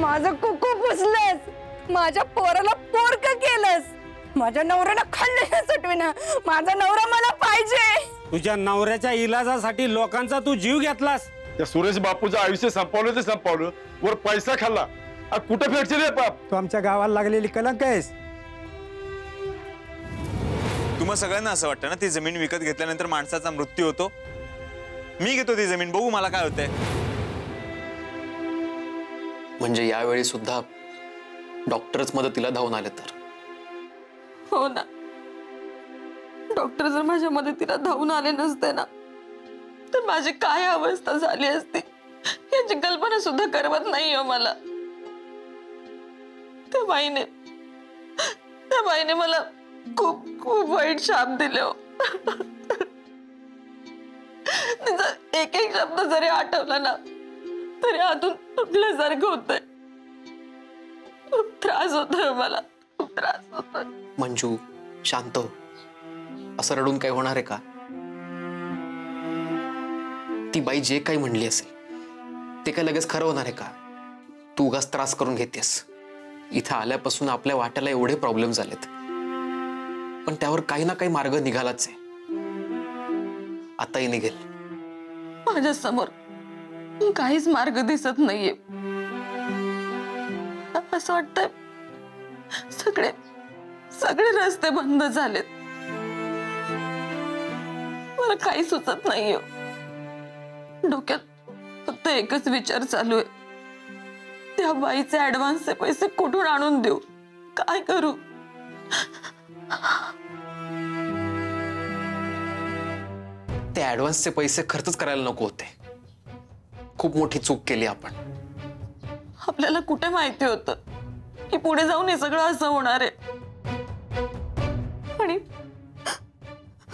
माझं कुकू पुसलंस, माझ्या पोराला पोरक केलंस, माझ्या नवऱ्याला खंडन सुटविना, माझा नवरा मला पाहिजे। तुझ्या नवऱ्याच्या इलाजासाठी लोकांचा तू जीव घेतलास। त्या सुरेश बापूचं आयुष्य संपवलं ते संपवलं, वर पैसा खाल्ला, कुठं फेडशील रे बाप? तू आमच्या गावाला लागलेली कलंक आहेस। तुम्हा सगळ्यांना असं वाटतं ना ती जमीन विकत घेतल्यानंतर माणसाचा मृत्यू होतो? मी घेतो ती जमीन, बघू मला काय होतंय। म्हणजे यावेळी सुद्धा डॉक्टरच मदतीला धावून आले तर? हो ना, डॉक्टर जर माझ्या मदतीला धावून आले नसते ना तर माझी काय अवस्था झाली असती याची कल्पना सुद्धा करवत नाही हो मला। त्या बाईने मला खूप खूप वाईट शाप दिले हो। तिचा एक एक शब्द जरी आठवला ना तरी आतून तुटल्यासारखं होतंय। खूप त्रास होतोय मला, खूप त्रास होतोय। मंजू शांत, असं रडून काय होणार आहे का? ती बाई जे काही म्हणली असेल ते काय लगेच खरं होणार आहे का? तू उगाच त्रास करून घेतेस। इथं आल्यापासून आपल्या वाट्याला एवढे प्रॉब्लेम झालेत, पण त्यावर काही ना काही मार्ग निघालाच आहे, आताही निघेल। माझ्या समोर काहीच मार्ग दिसत नाहीये। असं वाटतंय सगळे रस्ते बंद झालेत, मला काही सुचत नाहीये। डोक्यात फक्त एकच विचार चालू आहे, त्या बाईचे ऍडव्हान्सचे पैसे कुठून आणून देऊ, काय करू? ते ऍडव्हान्सचे पैसे खर्चच करायला नको होते, खूप मोठी चूक केली आपण। आपल्याला कुठे माहिती होतं की पुढे जाऊन हे सगळं असं होणार आहे,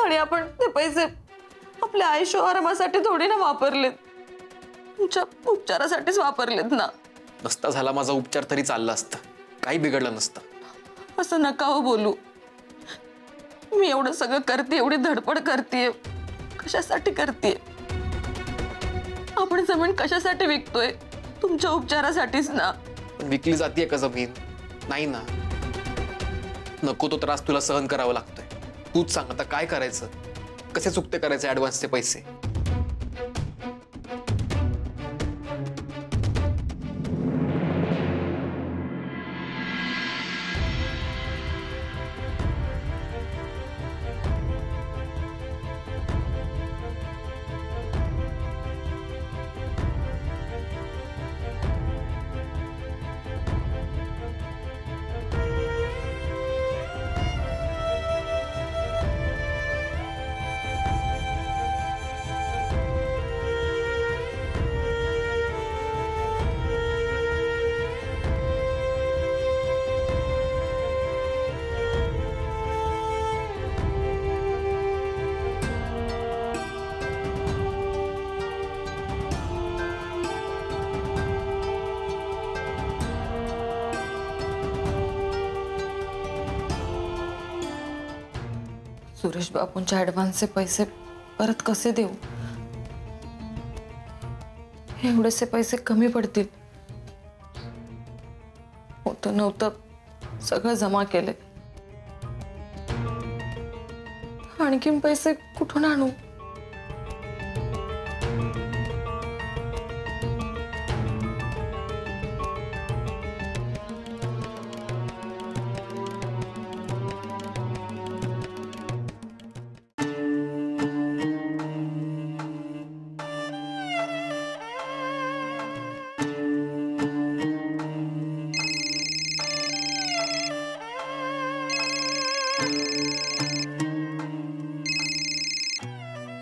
आणि आपण ते पैसे आपल्या आयुष्य आरामासाठी थोडी ना वापरलेत, तुमच्या उपचारासाठीच वापरलेत ना। नसता झाला माझा उपचार तरी चालला असतं, काही बिघडलं नसतं। असं नका हो बोलू। मी एवढं सगळं करते, एवढी धडपड करते, कशासाठी करते? आपण जमीन कशासाठी विकतोय? तुमच्या उपचारासाठीच ना। पण विकली जातीये का जमीन? नाही ना। नको तो त्रास तुला सहन करावा लागतोय। तूच सांग आता काय करायचं, कसे चुकते करायचे ऍडव्हान्सचे पैसे? सुरेश बापूंच्या ऍडव्हान्सचे पैसे परत कसे देऊ? एवढेसे पैसे कमी पडतील? होतं नव्हतं सगळं जमा केले, आणखीन पैसे कुठून आणू?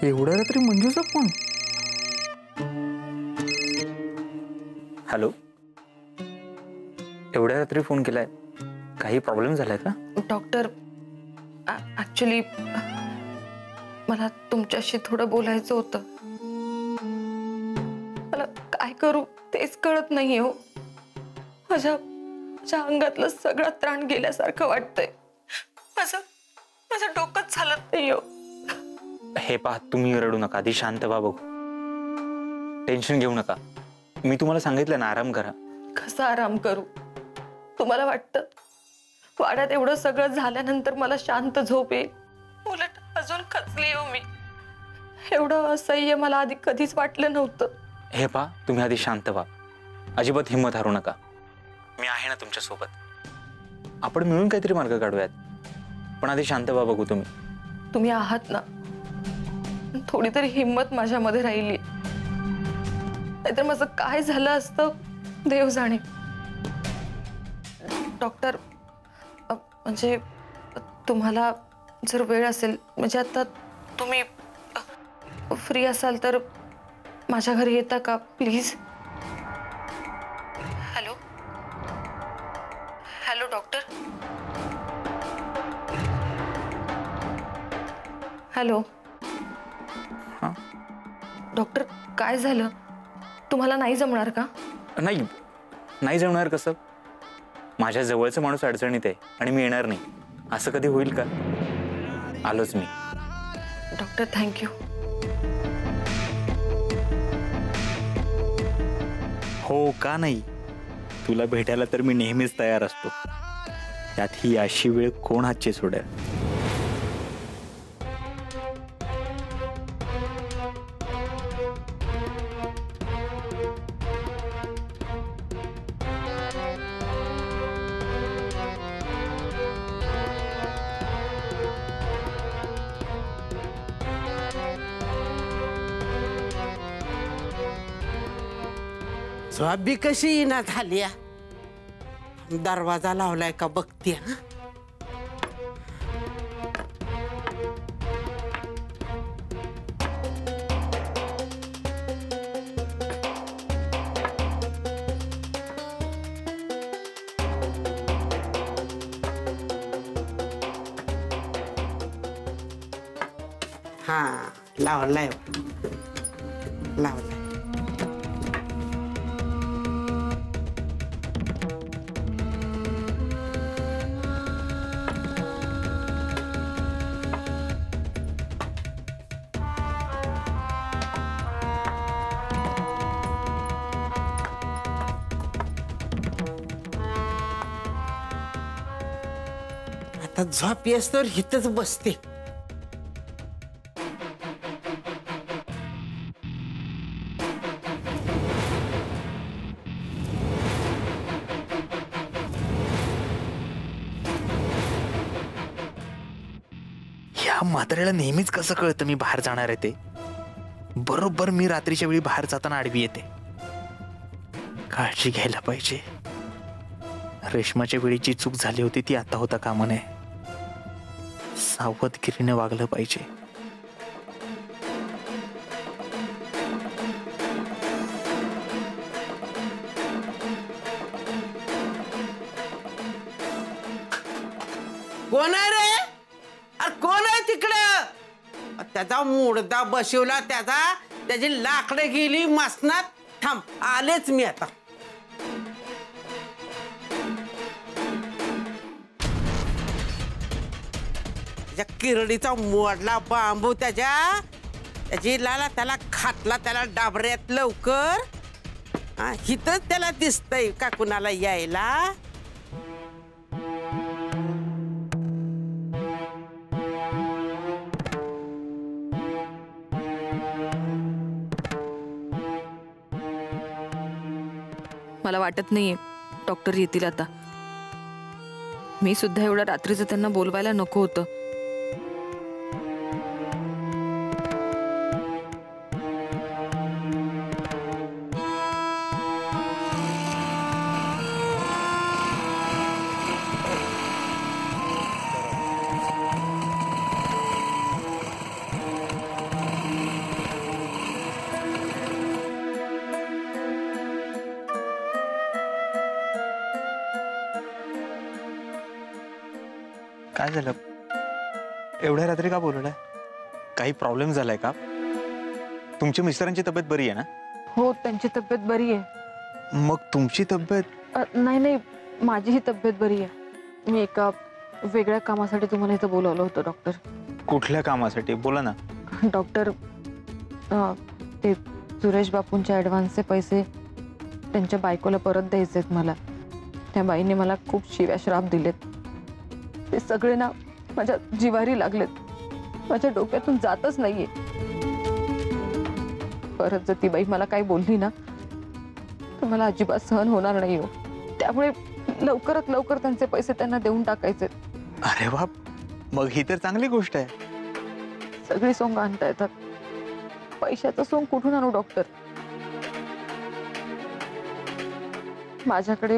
एवढ्या रात्री मंजूचा फोन? हॅलो, एवढ्या रात्री फोन केलाय, काही प्रॉब्लेम झालाय का? डॉक्टर, ऍक्च्युली मला तुमच्याशी थोडं बोलायचं होतं। मला काय करू तेच कळत नाहीये हो। माझ्या अंगातलं सगळं त्राण गेल्यासारखं वाटतंय। माझं डोकंच चालत नाही हो। हे पहा, तुम्ही रडू नका, आधी शांत व्हा, बघू, टेन्शन घेऊ नका। मी तुम्हाला सांगितलं ना, आराम करा। कसा आराम करू? तुम्हाला वाटतं वाड्यात एवढं सगळं झाल्यानंतर मला शांत झोप येईल? उलट अजून खचली हो मी. एवढं असह्य मला आधी कधीच वाटलं नव्हतं. हे पहा, तुम्ही आधी शांत व्हा. अजिबात हिंमत हारू नका. मी आहे ना तुमच्या सोबत. आपण मिळून काहीतरी मार्ग काढूयात. पण आधी शांत व्हा. बघू तुम्ही आहात ना. थोडी तरी हिंमत माझ्यामध्ये राहिली. नाहीतर माझं काय झालं असतं देव जाणे. डॉक्टर, म्हणजे तुम्हाला जर वेळ असेल, म्हणजे आता तुम्ही फ्री असाल तर माझ्या घरी येता का please? Hello hello doctor. Hello. Doctor, काय झालं? तुम्हाला नाही जमणार का? नाही जमणार कसं? माझ्या जवळचा माणूस अडचणीत आहे आणि मी येणार नाही असं कधी होईल का? आलोच मी. Doctor, thank you. हो का नाही? तुला भेटायला तर मी नेहमीच तयार असतो. त्यात ही अशी वेळ कोण हातची सोडेल? झोप बी कशी येईना झाली. दरवाजा लावलाय का बघते. हा लावलाय लावलाय. आता झोप येस तर हिथच बसते. ह्या म्हाताऱ्याला नेहमीच कसं कळतं मी बाहेर जाणार आहे ते? बरोबर मी रात्रीच्या वेळी बाहेर जाताना आडवी येते. काळजी घ्यायला पाहिजे. रेशमाच्या वेळी जी चूक झाली होती ती आता होता कामा नये. सावधगिरीने वागलं पाहिजे. कोण आहे रे? अरे कोण आहे तिकडं? त्याचा मुडदा बसवला. त्याची लाकडं गेली मसनात. थांब, आलेच मी आता. त्याच्या किरडीचा मोडला बांबू. त्याची लाला त्याला खातला त्याला डाबऱ्यात लवकर. हिथंच त्याला दिसतंय का कुणाला यायला? मला वाटत नाहीये डॉक्टर येतील आता. मी सुद्धा एवढ्या रात्रीचं त्यांना बोलवायला नको होतं. काय झालं? एवढ्या रात्री का बोलवलाय? काही प्रॉब्लेम झालाय का? तुमच्या मिस्टरांची तब्येत बरी आहे ना? हो, त्यांची तब्येत बरी आहे. मग तुमची तब्येत? नाही, माझीही तब्येत बरी आहे. मी एका वेगळ्या कामासाठी तुम्हाला इथं बोलवलं होतं डॉक्टर. कुठल्या कामासाठी? बोला ना. डॉक्टर, ते सुरेश बापूंच्या ॲडव्हान्सचे पैसे त्यांच्या बायकोला परत द्यायचेत मला. त्या बाईने मला खूप शिव्या श्राप दिलेत. ते सगळे ना माझ्या जिवारी लागलेत. माझ्या डोक्यातून जातच नाहीये. परत जर ती बाई मला काही बोलली ना तर मला अजिबात सहन होणार नाही हो. त्यामुळे लवकरात लवकर त्यांचे पैसे त्यांना देऊन टाकायचे. अरे वा, मग ही तर चांगली गोष्ट आहे. सगळी सोंग आणता येतात. पैशाचं सोंग कुठून आणू डॉक्टर? माझ्याकडे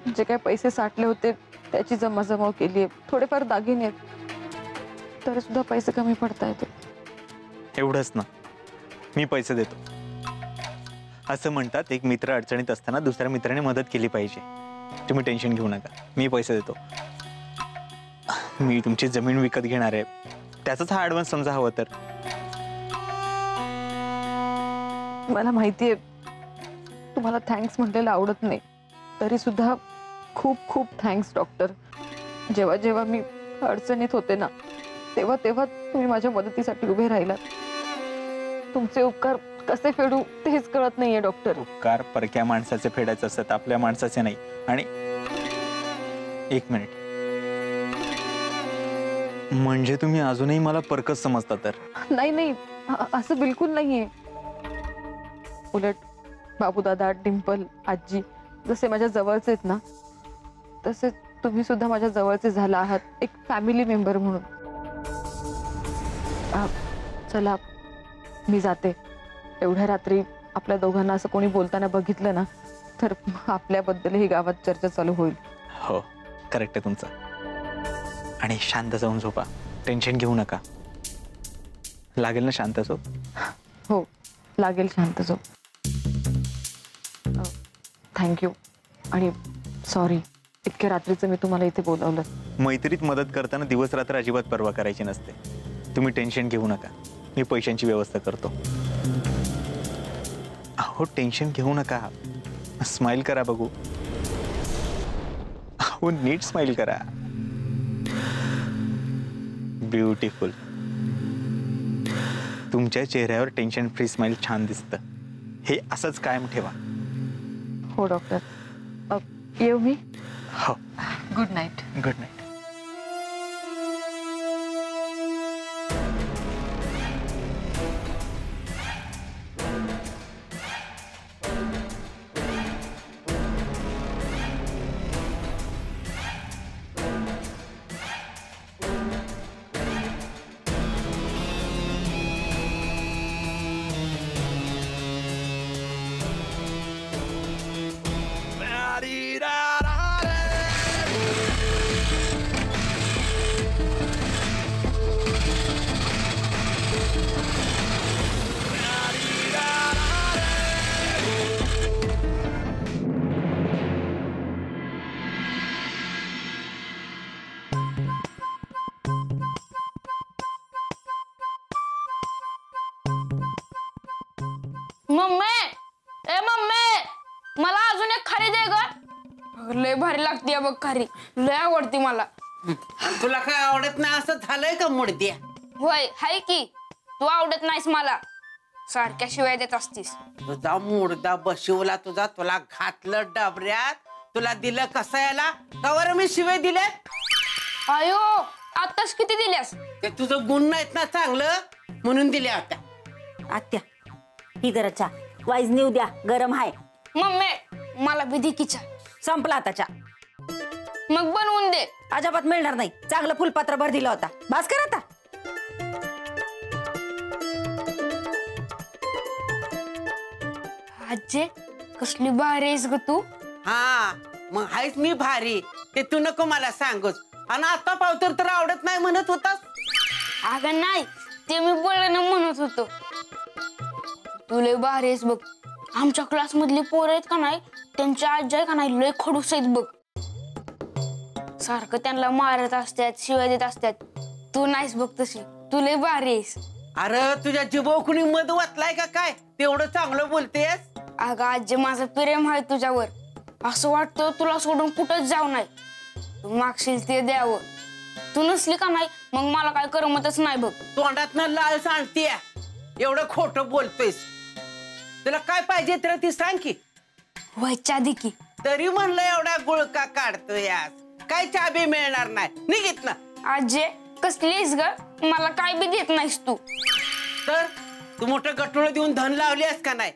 जे काही पैसे साठले होते त्याची जमाजमाव केली आहे. थोडेफार दागिने आहेत तरी सुद्धा पैसे कमी पडता येते. एवढंच ना, मी पैसे देतो. असं म्हणतात एक मित्र अडचणीत असताना दुसऱ्या मित्राने मदत केली पाहिजे. तुम्ही टेन्शन घेऊ नका, मी पैसे देतो. मी तुमची जमीन विकत घेणार आहे, त्याचाच हा ऍडव्हान्स समजा हवं तर. मला माहितीये तुम्हाला थँक्स म्हटलेलं आवडत नाही, तरी सुद्धा खूप खूप थँक्स डॉक्टर. जेव्हा जेव्हा मी अडचणीत होते ना तेव्हा तेव्हा तुम्ही माझ्या मदतीसाठी उभे राहिलात. तुमचे उपकार कसे फेडू तेच कळत नाहीये डॉक्टर. उपकार परक्या माणसाचे फेडायचे असतात, आपल्या माणसाचे नाही. आणि एक मिनिट, म्हणजे तुम्ही अजूनही मला परकच समजता तर? नाही नाही, असं बिलकुल नाहीये. उलट बाबूदादा, डिंपल, आजी जसे माझ्या जवळचे आहेत ना तसे तुम्ही सुद्धा माझ्या जवळचे झाला आहात, एक फॅमिली मेंबर म्हणून. चला मी जाते. एवढ्या रात्री आपल्या दोघांना असं कोणी बोलताना बघितलं ना तर आपल्याबद्दलही गावात चर्चा चालू होईल. हो, करेक्ट आहे तुमचं. आणि शांत जाऊन झोपा, टेन्शन घेऊ नका. लागेल ना शांत झोप? हो लागेल शांत झोप. थँक्यू आणि सॉरी इतक्या रात्रीचं मी तुम्हाला इथे बोलावलं. मैत्रीत मदत करताना दिवस रात्र अजिबात पर्वा करायची नसते. तुम्ही टेन्शन घेऊ नका, मी पैशांची व्यवस्था करतो. अहो टेन्शन घेऊ नका, स्माइल करा बघू. अहो नीट स्माइल करा. ब्युटिफुल. तुमच्या चेहऱ्यावर टेन्शन फ्री स्माइल छान दिसतं. हे असंच कायम ठेवा. हो डॉक्टर. येऊ मी? हो. Good night. Good night. Mummy, ए मम्मी, मला अजून एक खारी दे ग. लय भारी लागते बघ खारी, लय आवडती मला. तुला काय आवडत नाही असं झालंय का मुडद्या? होय हाय की, तू आवडत नाहीस मला, सारख्या शिवाय देत असतीस. तुझा मुडदा बशिवला तुझा, तुला घातलं डबऱ्यात, तुला दिलं कसं याला कवर मी शिवे दिले. आयो आताच किती दिल्यास? ते तुझं गुण नाहीत ना चांगलं म्हणून दिले आता. आत्या ही जरा चहा वाईज नेऊ द्या, गरम आहे. मम्मी मला बिधिकीच्या संपला आता चहा. मग बनवून दे. अजिबात मिळणार नाही, चांगलं फुलपात्र भर दिला होता. बस कर आता. आजे कसली भारी आहेस ग तू. हा मग हायच मी भारी, ते तू नको मला सांगूच. आणि आता पावतर तर आवडत नाही म्हणत होतास. अगं नाही, ते मी बोलणं म्हणत होतो. तू लय भारी आहेस बघ. आमच्या क्लास मधली पोरं आहेत का नाही, त्यांच्या आजी आहे का नाही लय खडूस आहेत बघ. सारखं त्यांना मारत असतात, शिवाय देत असतात. तू नाहीस बघ तशी, तू लय भारी आहेस. अरे तुझ्या जिभो कुणी मध वाचलाय का काय, तेवढं चांगलं बोलतेस. अगं आजी माझं प्रेम आहे तुझ्यावर. असं वाटतं तुला सोडून कुठंच जाऊ नाही. तू मागशील ते द्यावं. तू नसली का नाही मग मला काय करमतच नाही बघ. तोंडातनं लाल सांगतीय, एवढं खोटं बोलतोयस. तुला काय पाहिजे तर ती सांग की. व्हायच्या आधी की. तरी म्हणलं एवढा गुळका काढतो यास, काय चाबी मिळणार नाही, निघित ना. आजे कसलीस ग, मला काय बी देत नाहीस तू. तर तू मोठं गटोळ देऊन धन लावलीस का नाही?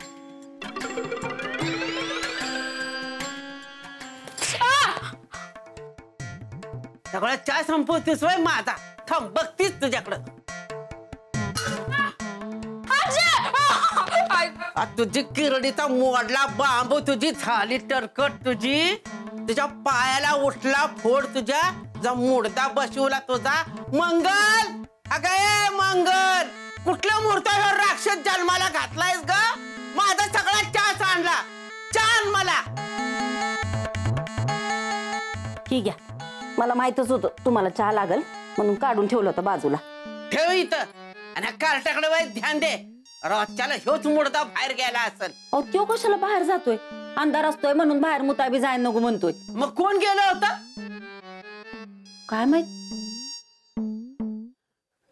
सगळा चहा संपवतीस वय माझा. थांब बघतीस तुझ्याकडं. तुझी किरडीचा मोडला बांबू, तुझी झाली टरकट, तुझ्या पायाला उठला फोड, तुझा मुडदा बसवला तुझा. मंगल, अगं ए मंगल, कुठल्या मुहूर्तावर राक्षस जन्माला घातलायस ग? माझा सगळा चहा आणला, चहा आण मला. ठीक आहे, मला माहितच होतं तुम्हाला चहा लागल म्हणून काढून ठेवलं होतं बाजूला. ठेव इथं आणि कार्टाकडे वय ध्यान दे. रोजच्याला ह्योच मुडदा बाहेर गेला असेल. अहो त्यो कशाला बाहेर जातोय? अंधार असतोय म्हणून बाहेर मुताबी जायला नको म्हणतोय. मग कोण गेलं होतं? काय माहित.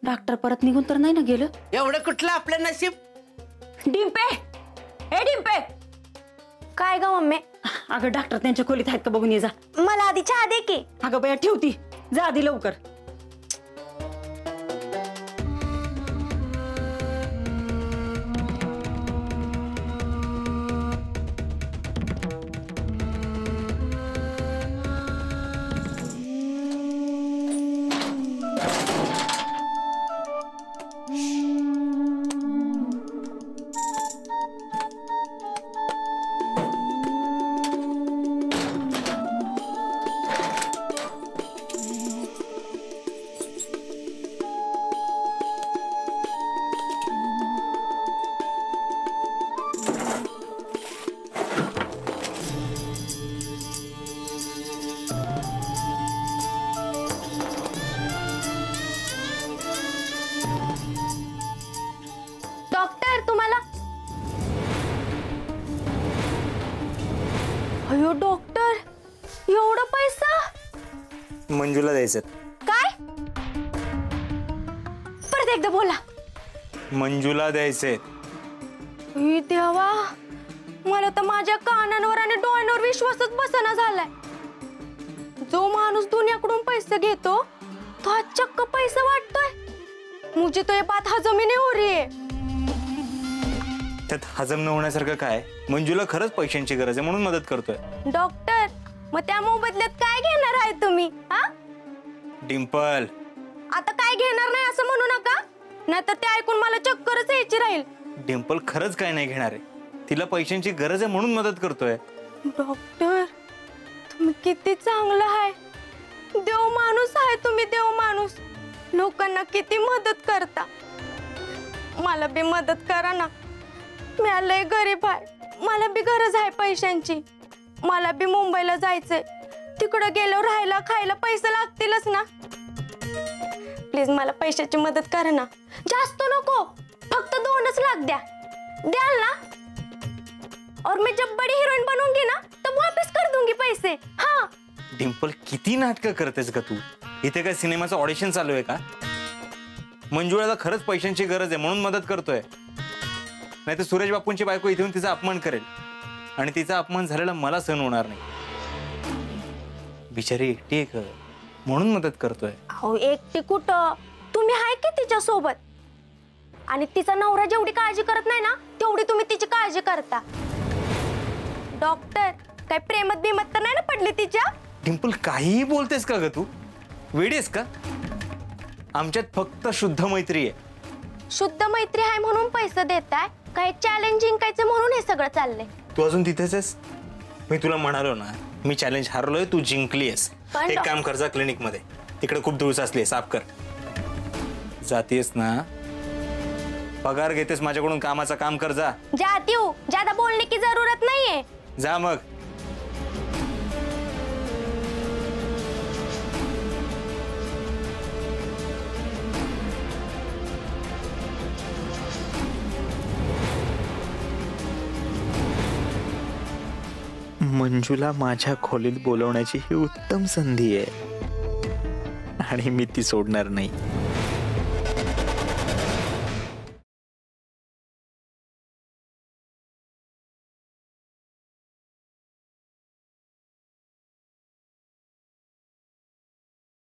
डॉक्टर परत निघून तर नाही ना गेलं? एवढं कुठलं आपलं नशीब. डिंपे, हे डिंपे. काय ग मम्मी? अगं डॉक्टर त्यांच्या खोलीत आहेत का बघून ये जा. मला आधी चहा दे की. अगं बया ठेवती, जा आधी लवकर. डॉक्टर तुम्हाला. अयो डॉक्टर, एवढा पैसा? मंजूला द्यायचं. काय? परत एकदा बोला. मंजूला द्यायचे. देवा, मला तर माझ्या कानांवर आणि डोळ्यांवर विश्वासच बसना झालाय. जो माणूस दुनियाकडून पैसे घेतो तो आज चक्क पैसे वाटतोय. मुझे तो ये बात हजम ही नहीं हो रही है. त्यात हजम न होण्यासारखं काय? मंजूला खरंच पैशांची गरज आहे म्हणून मदत करतोय. डॉक्टर, मग त्या मोबदल्यात काय घेणार आहे तुम्ही? हा, डिंपल, आता काय घेणार नाही असं म्हणू नका, नाहीतर ते ऐकून मला चक्करच यायची राहील. डिंपल खरंच काय नाही घेणार आहे. तिला पैशांची गरज आहे म्हणून मदत करतोय. डॉक्टर, तुम्ही किती चांगला आहे. देव माणूस आहे तुम्ही, देव माणूस. लोकांना किती मदत करता. मला बी मदत करा ना. मी लय गरीब आहे, मला बी गरज आहे पैशांची. मला बी मुंबईला जायचंय, तिकडे गेल्यावर राहायला खायला पैसे लागतीलच ना. प्लीज मला पैशाची मदत करा ना. जास्त नको, फक्त 2 लाख द्या. द्याल ना? और मैं जब बड़ी हीरोइन बनूंगी ना तब वापस कर दूंगी पैसे. हाँ. डिंपल, किती नाटकं करतेस का तू? इथे काय सिनेमाचं ऑडिशन चालू आहे का? मंजुळाला खरंच पैशांची गरज आहे म्हणून मदत करतोय. नाही तर सुरेश बापूंची बायको इथे येऊन तिचा अपमान करेल आणि तिचा अपमान झालेला मला सहन होणार नाही. बिचारी एकटी आहे का म्हणून मदत करतोय. अहो एकटी कुठं, तुम्ही आहे की तिच्या सोबत. आणि तिचा नवरा जेवढी काळजी करत नाही ना तेवढी तुम्ही तिची काळजी करता. डॉक्टर, काय प्रेमात बिमत तर नाही ना पडली तिच्या? डिंपल, काहीही बोलतेस का ग तू? वेडीस का? आमच्यात फक्त शुद्ध मैत्री आहे. शुद्ध मैत्री आहे म्हणून पैसे देताय, काय चॅलेंज जिंकायचं म्हणून हे सगळं चाललंय? तू अजून तिथेच आहेस. मी तुला म्हणालो ना, मी चॅलेंज हारलोय, तू जिंकलीयस. एक काम कर, जा क्लिनिक मध्ये, तिकडे खूप धूळ साचली, साफ कर. जातीयस ना? पगार घेतेस माझ्याकडून, कामाचं काम कर. जा. जाती हूँ, ज्यादा बोलने की जरूरत नहीं है. जा मग. मंजूला माझ्या खोलीत बोलवण्याची ही उत्तम संधी आहे आणि मी ती सोडणार नाही.